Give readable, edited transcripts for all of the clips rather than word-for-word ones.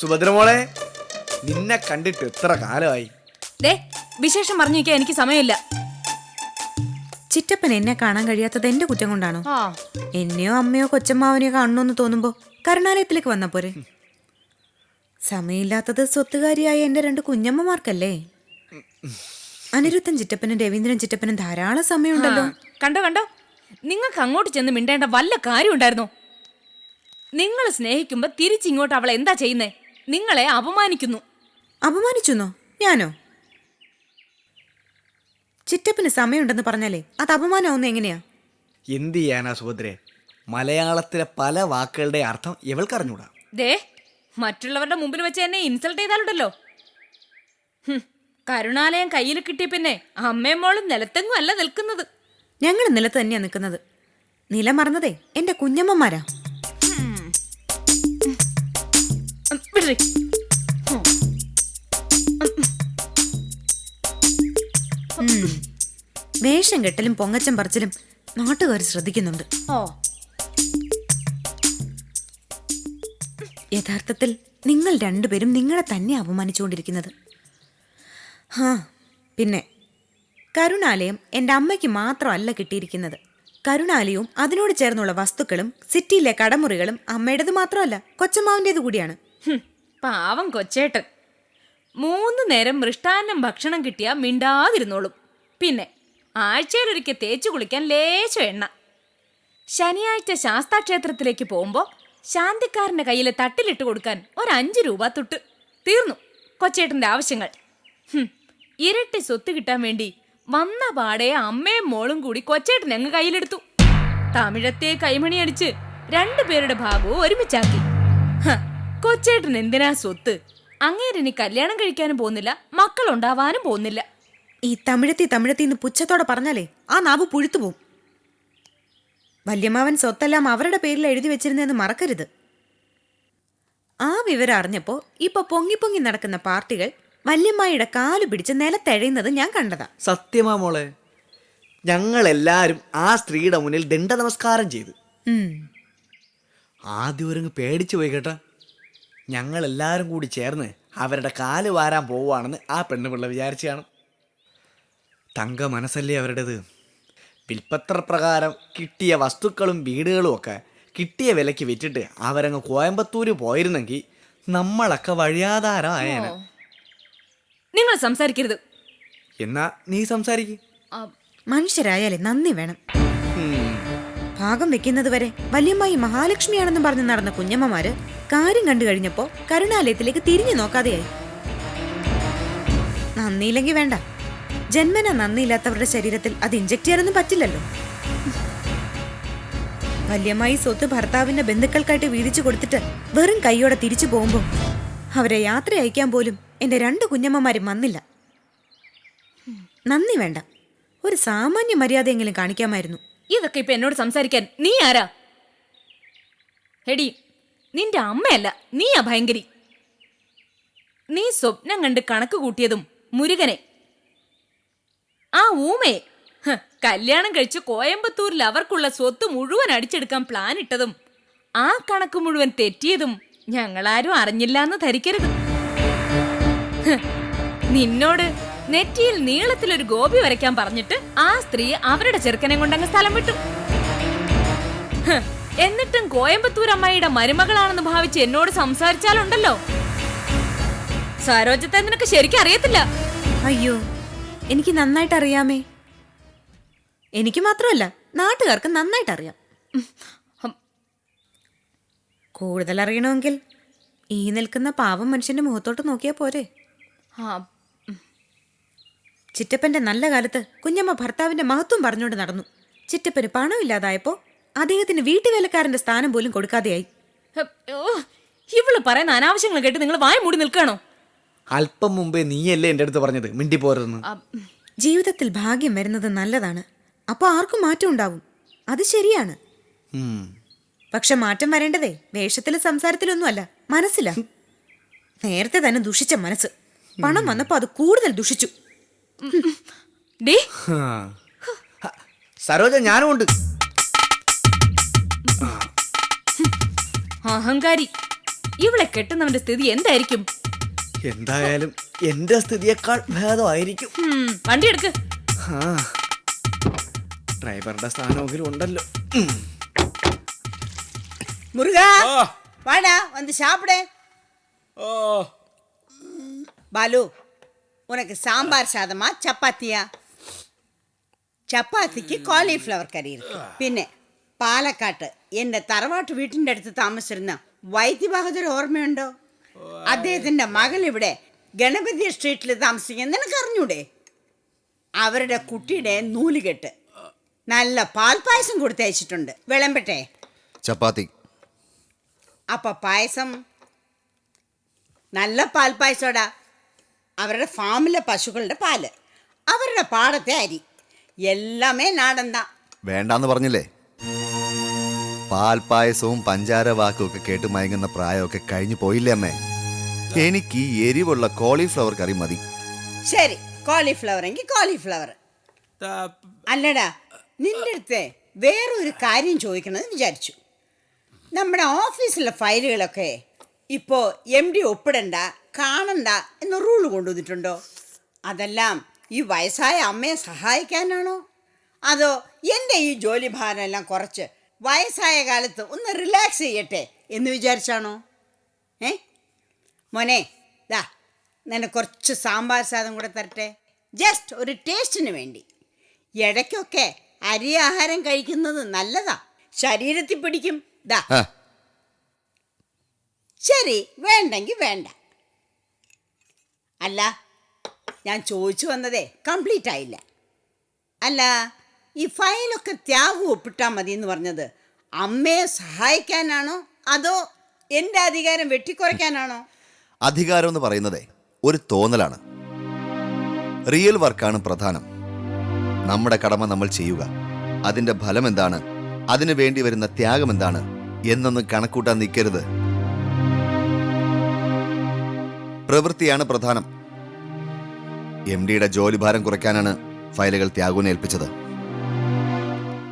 സുഭദ്രമോളെ, നിന്നെ കണ്ടിട്ട് എത്ര കാലമായി. വിശേഷം പറഞ്ഞു വയ്ക്കാൻ എനിക്ക് സമയമില്ല. ചിറ്റപ്പൻ എന്നെ കാണാൻ കഴിയാത്തത് എന്റെ കുറ്റം കൊണ്ടാണോ? എന്നെയോ അമ്മയോ കൊച്ചമ്മാവനെയോ കാണണമെന്ന് തോന്നുമ്പോ കരുണാലയത്തിലേക്ക് വന്ന പോരെ. സമയമില്ലാത്തത് സ്വത്തുകാരിയായ എന്റെ 2 കുഞ്ഞമ്മമാർക്കല്ലേ. അനിരുദ്ധൻ ചിറ്റപ്പനും രവീന്ദ്രൻ ചിറ്റപ്പനും ധാരാളം സമയമുണ്ടല്ലോ. കണ്ടോ, നിങ്ങൾക്ക് അങ്ങോട്ട് ചെന്ന് മിണ്ടേണ്ട വല്ല കാര്യം ഉണ്ടായിരുന്നോ? നിങ്ങൾ സ്നേഹിക്കുമ്പോ തിരിച്ചിങ്ങോട്ട് അവൾ എന്താ ചെയ്യുന്നേ? നിങ്ങളെ അപമാനിക്കുന്നു. അപമാനിച്ചെന്നോ? ഞാനോ? ചിറ്റപ്പന് സമയമുണ്ടെന്ന് പറഞ്ഞാലേ അത് അപമാനമാവുന്ന എങ്ങനെയാ? എന്ത് ചെയ്യാനാ സുഭദ്രെ, മലയാളത്തിലെ പല വാക്കുകളുടെ അർത്ഥം ഇവൾക്കറിഞ്ഞൂടാ. മറ്റുള്ളവരുടെ മുമ്പിൽ വെച്ച് എന്നെ ഇൻസൾട്ട് ചെയ്താലുണ്ടല്ലോ. കരുണാലയം കയ്യിൽ കിട്ടിയ പിന്നെ അമ്മയും മോളും നിലത്തെങ്ങും അല്ല നിൽക്കുന്നത്. ഞങ്ങൾ നിലത്ത് തന്നെയാ നിൽക്കുന്നത്. നിലം മറന്നതേ എന്റെ കുഞ്ഞമ്മമാരാ. വേഷം കെട്ടലും പൊങ്ങച്ചം പറിച്ചിലും നാട്ടുകാർ ശ്രദ്ധിക്കുന്നുണ്ട്. യഥാർത്ഥത്തിൽ നിങ്ങൾ 2 പേരും നിങ്ങളെ തന്നെ അപമാനിച്ചുകൊണ്ടിരിക്കുന്നത്. പിന്നെ കരുണാലയം എൻ്റെ അമ്മയ്ക്ക് മാത്രമല്ല കിട്ടിയിരിക്കുന്നത്. കരുണാലയവും അതിനോട് ചേർന്നുള്ള വസ്തുക്കളും സിറ്റിയിലെ കടമുറികളും അമ്മയുടേത് മാത്രമല്ല, കൊച്ചമ്മാവിൻ്റേത് കൂടിയാണ്. പാവം കൊച്ചേട്ടൻ 3 നേരം മൃഷ്ടാന്നം ഭക്ഷണം കിട്ടിയാ മിണ്ടാതിരുന്നോളും. പിന്നെ ആഴ്ചയിലൊരിക്കൽ തേച്ചു കുളിക്കാൻ ലേശം എണ്ണ. ശനിയാഴ്ച ശാസ്താക്ഷേത്രത്തിലേക്ക് പോകുമ്പോ ശാന്തിക്കാരന്റെ കയ്യിൽ തട്ടിലിട്ട് കൊടുക്കാൻ 5 രൂപ തൊട്ട്. തീർന്നു കൊച്ചേട്ടന്റെ ആവശ്യങ്ങൾ. ഇരട്ടി സ്വത്ത് കിട്ടാൻ വേണ്ടി വന്ന പാടെ അമ്മയും മോളും കൂടി കൊച്ചേട്ടൻ അങ്ങ് കയ്യിലെടുത്തു. തമിഴത്തെ കൈമണി അടിച്ച് 2 പേരുടെ ഭാഗവും ഒരുമിച്ചാക്കി. കൊച്ചേട്ടൻ എന്തിനാ സ്വത്ത്? അങ്ങേരിനി കല്യാണം കഴിക്കാനും പോകുന്നില്ല, മക്കളുണ്ടാവാനും പോകുന്നില്ല. ഈ തമിഴത്തിന്ന് പുച്ഛത്തോടെ പറഞ്ഞാലേ ആ നാവ് പുഴുത്തു പോവും. വല്യമ്മാവൻ സ്വത്തെല്ലാം അവരുടെ പേരിൽ എഴുതി വെച്ചിരുന്നെന്ന് മറക്കരുത്. ആ വിവരം അറിഞ്ഞപ്പോ ഇപ്പൊ പൊങ്ങി നടക്കുന്ന പാർട്ടികൾ വല്യമ്മായിയുടെ കാല് പിടിച്ച് നിലത്തെഴയുന്നത് ഞാൻ കണ്ടതാ. സത്യമാ മോളെ, ഞങ്ങളെല്ലാരും ആ സ്ത്രീയുടെ മുന്നിൽ ദണ്ഡ നമസ്കാരം ചെയ്തു. ആദ്യം ഒരുങ്ങ് പേടിച്ചു പോയി കേട്ടാ. ഞങ്ങളെല്ലാരും കൂടി ചേർന്ന് അവരുടെ കാല് വാരാൻ പോവുകയാണെന്ന് ആ പെണ്ണുപിള്ള വിചാരിച്ചു കാണും. തങ്ക മനസ്സല്ലേ അവരുടേത്. വിൽപ്പത്രപ്രകാരം കിട്ടിയ വസ്തുക്കളും വീടുകളും ഒക്കെ കിട്ടിയ വിലയ്ക്ക് വിറ്റിട്ട് അവരങ്ങ് കോയമ്പത്തൂര് പോയിരുന്നെങ്കിൽ നമ്മളൊക്കെ വഴിയാധാരമായേനെ. നിങ്ങൾ സംസാരിക്കരുത്. എന്നാ നീ സംസാരിക്കും. മനുഷ്യരായാലേ നന്ദി വേണം. ഭാഗം വെക്കുന്നത് വരെ വല്യമ്മായി മഹാലക്ഷ്മിയാണെന്ന് പറഞ്ഞ് നടന്ന കുഞ്ഞമ്മമാര് കാര്യം കണ്ടു കഴിഞ്ഞപ്പോ കരുണാലയത്തിലേക്ക് തിരിഞ്ഞു നോക്കാതെയായി. നന്ദിയില്ലെങ്കിൽ വേണ്ട. ജന്മന നന്ദിയില്ലാത്തവരുടെ ശരീരത്തിൽ അത് ഇഞ്ചക്ട് ചെയ്യാനൊന്നും പറ്റില്ലല്ലോ. വല്യമ്മായി സ്വത്ത് ഭർത്താവിന്റെ ബന്ധുക്കൾക്കായിട്ട് വീതിച്ചു കൊടുത്തിട്ട് വെറും കൈയോടെ തിരിച്ചു പോകുമ്പോ അവരെ യാത്ര അയക്കാൻ പോലും എന്റെ 2 കുഞ്ഞമ്മമാരും വന്നില്ല. നന്ദി വേണ്ട, ഒരു സാമാന്യ മര്യാദയെങ്കിലും കാണിക്കാമായിരുന്നു. ഇതൊക്കെ ഇപ്പൊ എന്നോട് സംസാരിക്കാൻ നീ ആരാ? എടി, നിന്റെ അമ്മയല്ല, നീയാ ഭയങ്കരി. നീ സ്വപ്നം കണ്ട് കണക്ക് കൂട്ടിയതും മുരുകനെ, ആ ഊമയെ കല്യാണം കഴിച്ച് കോയമ്പത്തൂരിൽ അവർക്കുള്ള സ്വത്ത് മുഴുവൻ അടിച്ചെടുക്കാൻ പ്ലാൻ ഇട്ടതും ആ കണക്ക് മുഴുവൻ തെറ്റിയതും ഞങ്ങളാരും അറിഞ്ഞില്ലാന്ന് ധരിക്കരുത്. നിന്നോട് നെറ്റിയിൽ നീളത്തിലൊരു ഗോപി വരയ്ക്കാൻ പറഞ്ഞിട്ട് ആ സ്ത്രീ അവരുടെ ചെറുക്കനെ കൊണ്ടങ്ങ് സ്ഥലം വിട്ടു. എന്നിട്ടും കോയമ്പത്തൂർ അമ്മായിയുടെ മരുമകളാണെന്ന് ഭാവിച്ച് എന്നോട് സംസാരിച്ചാലുണ്ടല്ലോ, സരോജത്തെ നിനക്ക് ശരിക്കും അറിയത്തില്ല. അയ്യോ, എനിക്ക് നന്നായിട്ട് അറിയാമേ. എനിക്ക് മാത്രമല്ല, നാട്ടുകാർക്ക് നന്നായിട്ട് അറിയാം. കൂടുതൽ അറിയണമെങ്കിൽ ഈ നിൽക്കുന്ന പാവം മനുഷ്യന്റെ മുഖത്തോട്ട് നോക്കിയാ പോരെ. ചിറ്റപ്പന്റെ നല്ല കാലത്ത് കുഞ്ഞമ്മ ഭർത്താവിന്റെ മഹത്വം പറഞ്ഞുകൊണ്ട് നടന്നു. ചിറ്റപ്പന് പണമില്ലാതായപ്പോ അദ്ദേഹത്തിന് വീട്ടുവേലക്കാരന്റെ സ്ഥാനം പോലും കൊടുക്കാതെയായി. ഇവള് പറയുന്ന അനാവശ്യങ്ങൾ കേട്ട് നിങ്ങൾ വായ മൂടി നിൽക്കണോ? അല്പം മുമ്പേ നീയല്ലേ എൻ്റെ അടുത്ത് പറഞ്ഞത് മിണ്ടി പോരെന്ന്. ജീവിതത്തിൽ ഭാഗ്യം വരുന്നത് നല്ലതാണ്. അപ്പൊ ആർക്കും മാറ്റം ഉണ്ടാവും, അത് ശരിയാണ്. പക്ഷെ മാറ്റം വരേണ്ടതേ വേഷത്തിലും സംസാരത്തിലൊന്നും അല്ല, മനസ്സിലാ. നേരത്തെ തന്നെ ദുഷിച്ച മനസ്സ് പണം വന്നപ്പോ അത് കൂടുതൽ ദുഷിച്ചു. സരോജ, ഞാനും ഉണ്ട്. അഹങ്കാരി. ഇവളെ കെട്ടുന്നവന്റെ സ്ഥിതി എന്തായിരിക്കും? എന്തായാലും എന്റെ സ്ഥിതിയേക്കാൾ ഭേദമായിരിക്കും. വണ്ടി എടുക്ക്. ആ, ഡ്രൈവറുടെ സ്ഥാനമെങ്കിലും ഉണ്ടല്ലോ. முருகா வாடா வந்து சாப்பிடு. பாலு, உனக்கு சாம்பார் சாதமா சப்பாத்தியா? ചപ്പാത്തിക്ക് കോളിഫ്ലവർ കറി ഇരിക്കും. പിന്നെ പാലക്കാട്ട് എൻ്റെ തറവാട്ട് വീട്ടിൻ്റെ അടുത്ത് താമസിച്ചിരുന്ന വൈദ്യ ബഹദൂർ ഓർമ്മയുണ്ടോ? അദ്ദേഹത്തിൻ്റെ മകൾ ഇവിടെ ഗണപതി സ്ട്രീറ്റിൽ താമസിക്കുന്ന നിനക്ക് അറിഞ്ഞൂടെ? അവരുടെ കുട്ടിയുടെ നൂലുകെട്ട് നല്ല പാൽപ്പായസം കൊടുത്തയച്ചിട്ടുണ്ട്. വിളമ്പട്ടെ? ചപ്പാത്തി. അപ്പം പായസം നല്ല പാൽപ്പായസോടാ. അവരുടെ ഫാമിലെ പശുക്കളുടെ പാല്, അവരുടെ പാടത്തെ അരി, എല്ലാമേ നാടന്താ. വേണ്ടാന്ന് പറഞ്ഞില്ലേ? പാൽപ്പായസവും പഞ്ചാര വാക്കും ഒക്കെ കേട്ട് മയങ്ങുന്ന പ്രായമൊക്കെ കഴിഞ്ഞു പോയില്ലേ അമ്മേ? എനിക്ക് ഈ എരിവുള്ള കോളിഫ്ലവർ കറി മതി. ശരി, കോളിഫ്ലവർ എങ്കിൽ കോളിഫ്ലവർ. അല്ലടാ, നിന്റെ അടുത്ത് വേറൊരു കാര്യം ചോദിക്കണമെന്ന് വിചാരിച്ചു. നമ്മുടെ ഓഫീസിലെ ഫയലുകളൊക്കെ ഇപ്പോൾ MD ഒപ്പിടണ്ട, കാണണ്ട എന്ന റൂൾ കൊണ്ടുവന്നിട്ടുണ്ടോ? അതെല്ലാം ഈ വയസ്സായ അമ്മയെ സഹായിക്കാനാണോ, അതോ എൻ്റെ ഈ ജോലി ഭാരം എല്ലാം കുറച്ച് വയസ്സായ കാലത്ത് ഒന്ന് റിലാക്സ് ചെയ്യട്ടെ എന്ന് വിചാരിച്ചാണോ? മോനെ, ദാ നിന്നെ കുറച്ച് സാമ്പാർ സാധനം കൂടെ തരട്ടെ, ജസ്റ്റ് ഒരു ടേസ്റ്റിന് വേണ്ടി. ഇടയ്ക്കൊക്കെ അരി ആഹാരം കഴിക്കുന്നത് നല്ലതാ, ശരീരത്തിൽ പിടിക്കും. ദാ. ശരി, വേണ്ടെങ്കിൽ വേണ്ട. അല്ല, ഞാൻ ചോദിച്ചു വന്നതേ കംപ്ലീറ്റ് ആയില്ല. അല്ല, ഈ ഫയലൊക്കെ ത്യാഗം ഒപ്പിട്ടാൽ മതി എന്ന് പറഞ്ഞത് അമ്മയെ സഹായിക്കാനാണോ അതോ എൻ്റെ അധികാരം വെട്ടിക്കുറയ്ക്കാനാണോ? അധികാരം എന്ന് പറയുന്നതേ ഒരു തോന്നലാണ്. റിയൽ വർക്കാണ് പ്രധാനം. നമ്മുടെ കടമ നമ്മൾ ചെയ്യുക. അതിന്റെ ഫലം എന്താണ്, അതിനു വേണ്ടി വരുന്ന ത്യാഗം എന്താണ് എന്നൊന്നും കണക്കൂട്ടാൻ നിൽക്കരുത്. പ്രവൃത്തിയാണ് പ്രധാനം. MDയുടെ ജോലിഭാരം കുറയ്ക്കാനാണ് ഫയലുകൾ ത്യാഗുവിനെ ഏൽപ്പിച്ചത്.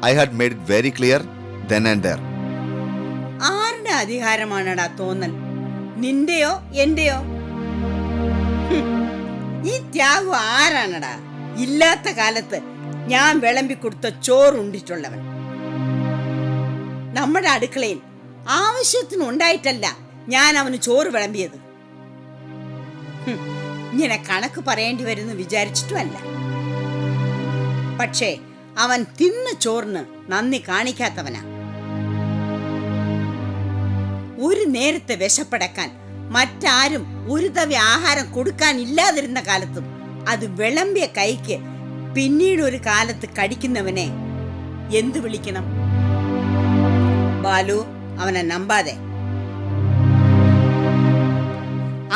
I had made it very clear then and their. ആരുടെ അധികാരമാണടാ തോന്നൽ? നിന്റെയോ എന്റെയോ? ഈ ത്യാഗം ആരാണടാ? ഇല്ലാത്ത കാലത്ത് ഞാൻ വിളമ്പിക്കൊടുത്ത ചോറുണ്ടിട്ടുള്ളവൻ. നമ്മുടെ അടുക്കളയിൽ ആവശ്യത്തിനുണ്ടായിട്ടല്ല ഞാൻ അവന് ചോറ് വിളമ്പിയത്. ഇങ്ങനെ കണക്ക് പറയേണ്ടി വരുമെന്ന് വിചാരിച്ചിട്ടുമല്ല. പക്ഷേ അവൻ തിന്ന ചോറിന് നന്ദി കാണിക്കാത്തവനാ. ഒരു നേരത്തെ വിശപ്പടക്കാൻ മറ്റാരും ഒരു തവി ആഹാരം കൊടുക്കാൻ ഇല്ലാതിരുന്ന കാലത്തും അത് വിളമ്പിയ കൈക്ക് പിന്നീട് ഒരു കാലത്ത് കടിക്കുന്നവനെ എന്തു വിളിക്കണം? ബാലു, അവനെ നമ്പാതെ.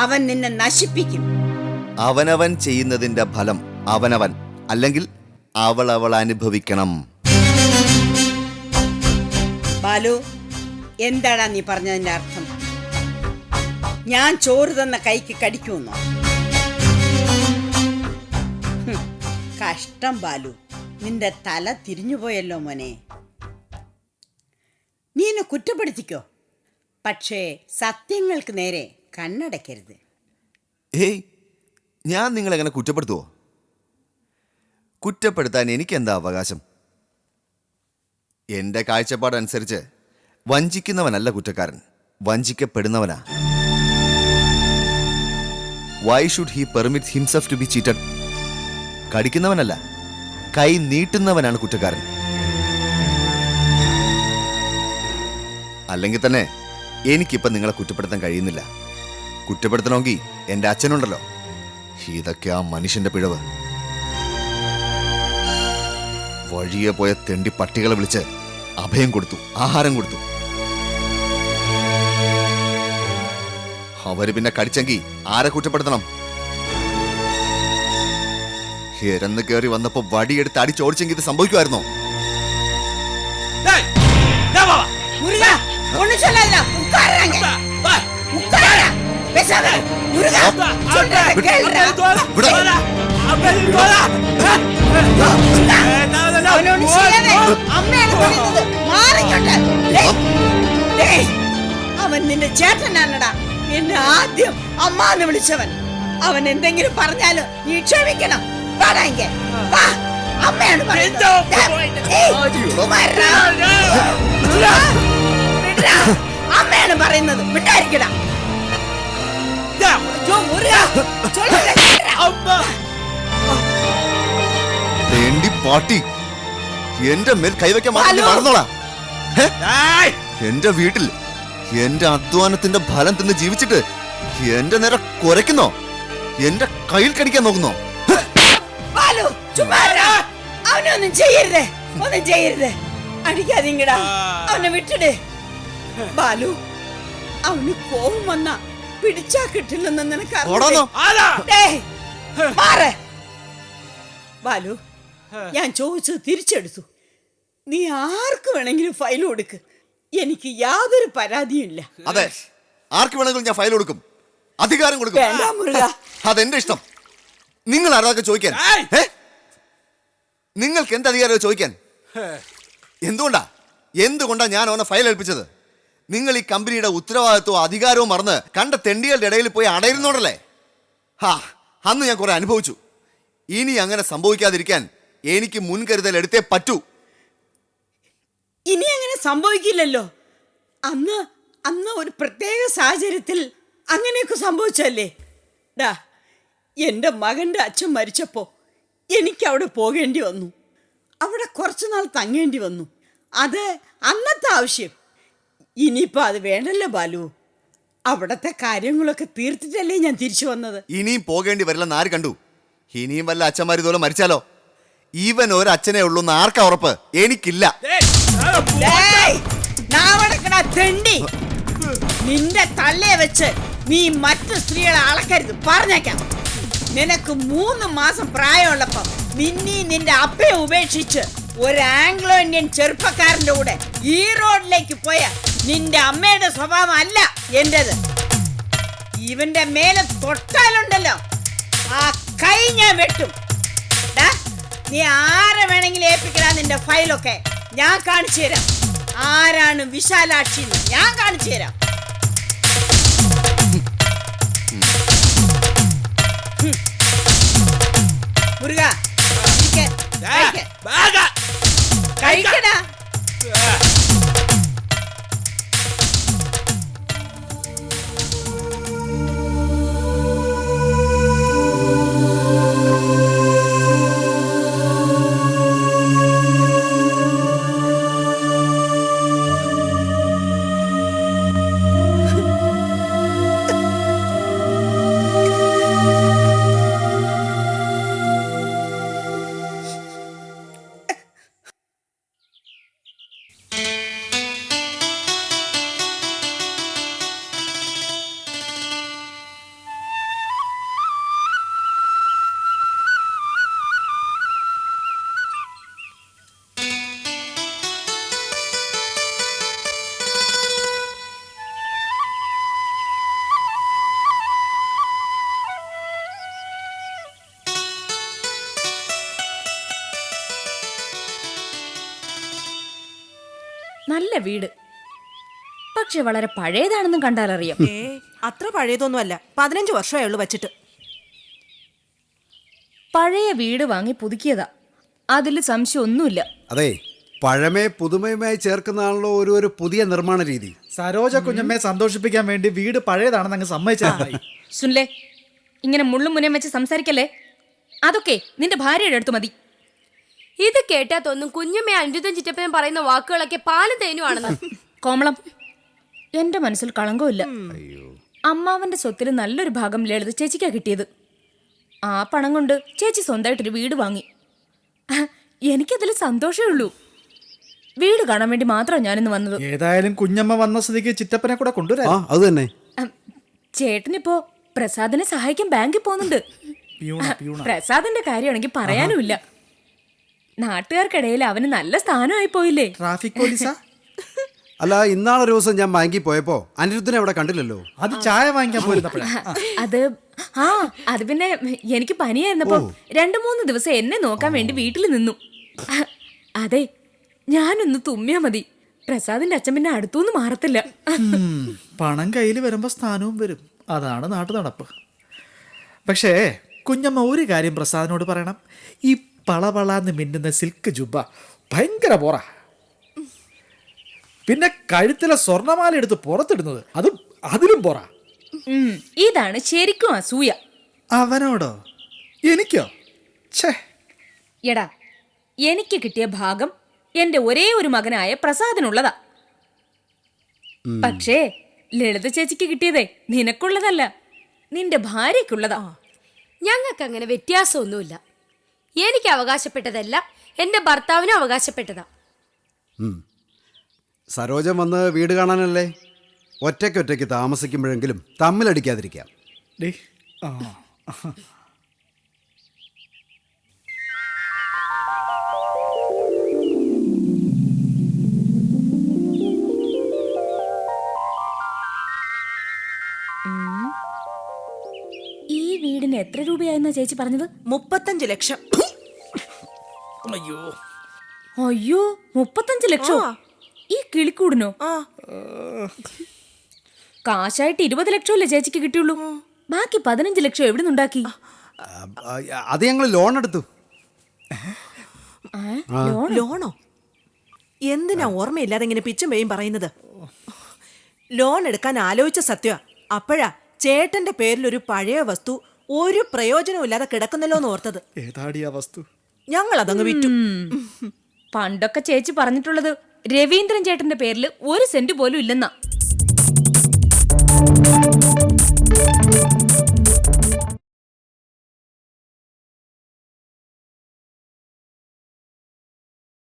അവൻ നിന്നെ നശിപ്പിക്കും. അവനവൻ ചെയ്യുന്നതിന്റെ ഫലം അവനവൻ, അല്ലെങ്കിൽ അവൾ അനുഭവിക്കണം. ബാലു, എന്താടാ നീ പറഞ്ഞതിന്റെ അർത്ഥം? ഞാൻ ചോറ് തന്ന കൈക്ക് കടിക്കുമെന്നോ? കഷ്ടം ബാലു, നിന്റെ തല തിരിഞ്ഞുപോയല്ലോ മോനെ. നീ എന്നെ കുറ്റപ്പെടുത്തിക്കോ, പക്ഷേ സത്യങ്ങൾക്ക് നേരെ കണ്ണടയ്ക്കരുത്. ഏയ്, ഞാൻ നിങ്ങളെങ്ങനെ കുറ്റപ്പെടുത്തുവോ? കുറ്റപ്പെടുത്താൻ എനിക്കെന്താ അവകാശം? എൻ്റെ കാഴ്ചപ്പാടനുസരിച്ച് വഞ്ചിക്കുന്നവനല്ല കുറ്റക്കാരൻ, വഞ്ചിക്കപ്പെടുന്നവനാ. Why should he permit himself to be cheated? കടിക്കുന്നവനല്ല, കൈ നീട്ടുന്നവനാണ് കുറ്റക്കാരൻ. അല്ലെങ്കിൽ തന്നെ എനിക്കിപ്പം നിങ്ങളെ കുറ്റപ്പെടുത്താൻ കഴിയുന്നില്ല. കുറ്റപ്പെടുത്തണമെങ്കിൽ എൻ്റെ അച്ഛനുണ്ടല്ലോ. ഇതൊക്കെ ആ മനുഷ്യന്റെ പിഴവ്. വഴിയെ പോയ തെണ്ടി പട്ടികളെ വിളിച്ച് അഭയം കൊടുത്തു, ആഹാരം കൊടുത്തു. അവര് പിന്നെ കടിച്ചെങ്കിൽ ആരെ കുറ്റപ്പെടുത്തണം? ഇരന്ന് കയറി വന്നപ്പോ വടിയെടുത്ത് അടിച്ചോടിച്ചെങ്കിൽ ഇത് സംഭവിക്കുമായിരുന്നോ? முருகா, ஒண்ணு சொல்லாதடா, உட்கார்றாங்க. உட்கார்றா, பேசாத. முருகா, சொல்றத கேளுடா. அவனோட செய்யாதே. അമ്മയാണ് പറയുന്നത്. മാറിക്കട്ടെ. അവൻ നിന്റെ ചേട്ടനാണടാ. എന്നെ ആദ്യം അമ്മാന്ന് വിളിച്ചവൻ. അവൻ എന്തെങ്കിലും പറഞ്ഞാലും നീ ക്ഷമിക്കണം. വാടാ ഇങ്ങ്. വാ. അമ്മയാണ് പറയുന്നത്. ഏയ്, കുമാരാ. വിടാ. അമ്മയാണ് പറയുന്നത്. വിട്ടായിരിക്കടാ. വേണ്ടി പാട്ടി എന്റെ മേൽ കൈവയ്ക്കാൻ മാത്രം മറന്നോളാ. എന്റെ വീട്ടിൽ എന്റെ അധ്വാനത്തിന്റെ ഫലം തിന്ന് ജീവിച്ചിട്ട് എന്റെ നേരെ കുരയ്ക്കുന്നോ? എന്റെ കയ്യിൽ കടിക്കാൻ നോക്കുന്നോ? അവനൊന്നും ചെയ്യരുത്, ഒന്നും ചെയ്യരുത്. അടിക്കാതിങ്ങടാ, അവനെ വിട്ടിട്. ബാലു, അവന് കോപം വന്ന പിടിച്ചാ കിട്ടില്ലെന്ന് നിനക്ക് ബാലു, ഞാൻ ചോദിച്ചത് തിരിച്ചെടുത്തു. നീ ആർക്ക് വേണമെങ്കിലും ഫയൽ കൊടുക്ക്, എനിക്ക് യാതൊരു പരാതിയുമില്ല. അതെ, ആർക്ക് വേണമെങ്കിലും ഞാൻ ഫയൽ കൊടുക്കും, അധികാരം കൊടുക്കും. വേണ്ട മുരുക, അതെന്റെ ഇഷ്ടം. നിങ്ങൾ ആരാതൊക്കെ ചോദിക്കാൻ? നിങ്ങൾക്ക് എന്ത് അധികാരം ചോദിക്കാൻ? എന്തുകൊണ്ടാ ഞാൻ അവനെ ഫയൽ ഏൽപ്പിച്ചത്? നിങ്ങൾ ഈ കമ്പനിയുടെ ഉത്തരവാദിത്വവും അധികാരവും മറന്ന് കണ്ട തെണ്ടികളുടെ ഇടയിൽ പോയി അടയിരുന്നോണ്ടല്ലേ? അന്ന് ഞാൻ കുറെ അനുഭവിച്ചു. ഇനി അങ്ങനെ സംഭവിക്കാതിരിക്കാൻ എനിക്ക് മുൻകരുതൽ എടുത്തേ പറ്റൂ. ഇനി അങ്ങനെ സംഭവിക്കില്ലല്ലോ. അന്ന് അന്ന് ഒരു പ്രത്യേക സാഹചര്യത്തിൽ അങ്ങനെയൊക്കെ സംഭവിച്ചല്ലേ. ഡാ, എൻ്റെ മകൻ്റെ അച്ഛൻ മരിച്ചപ്പോൾ എനിക്ക് അവിടെ പോകേണ്ടി വന്നു. അവിടെ കുറച്ചു നാൾ തങ്ങേണ്ടി വന്നു. അത് അന്നത്തെ ആവശ്യം. ഇനിയിപ്പോൾ അത് വേണ്ടല്ലോ ബാലു. അവിടത്തെ കാര്യങ്ങളൊക്കെ തീർത്തിട്ടല്ലേ ഞാൻ തിരിച്ചു വന്നത്. ഇനിയും പോകേണ്ടി വരില്ലെന്ന് ആര് കണ്ടു? ഇനിയും വല്ല അച്ഛന്മാർ ഇതുപോലെ മരിച്ചാലോ? ഈവൻ ഒരു അച്ഛനെ ഉള്ളൂ എന്ന് ആർക്കാ ഉറപ്പ്? എനിക്കില്ല. നിന്റെ തള്ളയെ വെച്ച് നീ മറ്റു സ്ത്രീകളെ അളക്കരുത്, പറഞ്ഞേക്കാം. നിനക്ക് 3 മാസം പ്രായമുള്ളപ്പം നിന്റെ അപ്പയെ ഉപേക്ഷിച്ച് ഒരു ആംഗ്ലോ ഇന്ത്യൻ ചെറുപ്പക്കാരന്റെ കൂടെ ഈ റോഡിലേക്ക് പോയ നിന്റെ അമ്മയുടെ സ്വഭാവം അല്ല എന്റേത്. ഇവന്റെ മേലെ തൊട്ടാലുണ്ടല്ലോ ആ കൈ ഞാൻ വെട്ടും. നീ ആരെ വേണമെങ്കിലും ഏൽപ്പിക്കടാ നിന്റെ ഫയലൊക്കെ. ഞാൻ കാണിച്ചു തരാം ആരാണ് വിശാലാക്ഷി, ഞാൻ കാണിച്ചു തരാം. മുരുക, കഴിക്കടാ. നല്ല വീട്, പക്ഷെ വളരെ പഴയതാണെന്നും കണ്ടാലറിയാം. അത്ര പഴയതൊന്നുമല്ല, 15 വർഷമേ ഉള്ളൂ വച്ചിട്ട്. പഴയ വീട് വാങ്ങി പുതുക്കിയതാ, അതിൽ സംശയം ഒന്നുമില്ല. അതെ, പഴമയെ പുതുമയുമായി ചേർക്കുന്നതാണല്ലോ ഒരു പുതിയ നിർമ്മാണ രീതി. സരോജ കുഞ്ഞമ്മയെ സന്തോഷിപ്പിക്കാൻ വേണ്ടി വീട് പഴയതാണെന്ന് അങ്ങ് സമ്മതിച്ചാൽ സുനിലേ, ഇങ്ങനെ മുള്ളും മുനയും വെച്ച് സംസാരിക്കല്ലേ. അതൊക്കെ നിന്റെ ഭാര്യയുടെ അടുത്ത് മതി. ഇത് കേട്ടാ തോന്നും കുഞ്ഞമ്മ അഞ്ചുതൻ ചിറ്റപ്പനും പറയുന്ന വാക്കുകളൊക്കെ പാലും തേനുവാണെന്ന്. കോമളം, എന്റെ മനസ്സിൽ കളങ്കമില്ല. അമ്മാവന്റെ സ്വത്തിൽ നല്ലൊരു ഭാഗം ലളിത ചേച്ചിക്കാ കിട്ടിയത്. ആ പണം കൊണ്ട് ചേച്ചി സ്വന്തമായിട്ടൊരു വീട് വാങ്ങി. എനിക്കതിൽ സന്തോഷമേ ഉള്ളൂ. വീട് കാണാൻ വേണ്ടി മാത്രമാണ് ഞാനിന്ന് വന്നത്. ഏതായാലും കുഞ്ഞമ്മ വന്ന സ്ഥിതിക്ക് ചിറ്റപ്പനെ കൂടെ കൊണ്ടുവരാം. അത് തന്നെ. ചേട്ടനിപ്പോ പ്രസാദിനെ സഹായിക്കാൻ ബാങ്കിൽ പോകുന്നുണ്ട്. പ്രസാദിന്റെ കാര്യമാണെങ്കിൽ പറയാനുമില്ല. നാട്ടുകാർക്കിടയിൽ അവന് നല്ല സ്ഥാനമായി പോയില്ലേ. ട്രാഫിക് പോലീസാ? അല്ല, ഇന്നാളൊരു ദിവസം ഞാൻ ബാങ്കിൽ പോയപ്പോ അനിരുദ്ധനെ അവിടെ കണ്ടില്ലല്ലോ. അത് ചായ വാങ്ങിക്കാൻ പോയിരുന്നപ്പോഴാ. അത് പിന്നെ എനിക്ക് പനിയായിരുന്നപ്പോ 2-3 ദിവസം എന്നെ നോക്കാൻ വേണ്ടി വീട്ടിൽ നിന്നു. അതെ, ഞാനൊന്ന് തുമ്മിയാ മതി, പ്രസാദിന്റെ അച്ഛൻ പിന്നെ അടുത്തുനിന്ന് മാറത്തില്ല. പണം കയ്യിൽ വരുമ്പോൾ സ്ഥാനവും വരും. അതാണ് നാട്ടു നടപ്പ്. പക്ഷേ കുഞ്ഞമ്മ ഒരു കാര്യം പ്രസാദിനോട് പറയണം. ഈ പളപളാന്ന് മിന്നുന്ന സിൽക്ക് ജുബ്ബ ഭയങ്കര പോറ. പിന്നെ കഴുത്തിലെ സ്വർണ്ണമാല എടുത്ത് പുറത്തിടുന്നത് അതിലും പോറ. ഇതാണ് ശരിക്കും അസൂയ. അവനോടോ? എനിക്കോ? ഛേ, എടാ, എനിക്ക് കിട്ടിയ ഭാഗം എന്റെ ഒരേ ഒരു മകനായ പ്രസാദിനുള്ളതാ. പക്ഷേ ലളിത ചേച്ചിക്ക് കിട്ടിയതേ നിനക്കുള്ളതല്ല, നിന്റെ ഭാര്യയ്ക്കുള്ളതാ. ഞങ്ങൾക്ക് അങ്ങനെ വ്യത്യാസമൊന്നുമില്ല. എനിക്ക് അവകാശപ്പെട്ടതെല്ലാം എന്റെ ഭർത്താവിനും അവകാശപ്പെട്ടതാ. സരോജം വന്ന് വീട് കാണാനല്ലേ? ഒറ്റയ്ക്കൊറ്റയ്ക്ക് താമസിക്കുമ്പോഴെങ്കിലും തമ്മിലടിക്കാതിരിക്കാം. ഡേ, ആ, ഈ വീടിന് എത്ര രൂപയായെന്നാ ചേച്ചി പറഞ്ഞത്? 35 ലക്ഷം. അയ്യോ, അയ്യോ, 35 ലക്ഷം ഈ കിളിക്കൂടിനോ? കാശായിട്ട് 20 ലക്ഷമല്ലേ ചേച്ചിക്ക് കിട്ടിയുള്ളൂ. ബാക്കി 15 ലക്ഷം എവിടെ നിന്നുണ്ടാക്കി? അത് ഞങ്ങൾ ലോൺ എടുത്തു. ലോണോ? എന്തിനാ ഓർമ്മയില്ലാതെ ഇങ്ങനെ പിച്ചും പേയും പറയുന്നത്? ലോൺ എടുക്കാൻ ആലോചിച്ച സത്യ. അപ്പോഴാ ചേട്ടന്റെ പേരിൽ ഒരു പഴയ വസ്തു ഒരു പ്രയോജനവും ഇല്ലാതെ കിടക്കുന്നല്ലോ എന്ന് ഓർത്തത്. ഏതാടി ആ വസ്തു? ഞങ്ങൾ അതങ്ങ് വിറ്റു. പണ്ടൊക്കെ ചേച്ചി പറഞ്ഞിട്ടുള്ളത് രവീന്ദ്രൻ ചേട്ടന്റെ പേരിൽ 1 സെന്റ് പോലും ഇല്ലെന്നാ.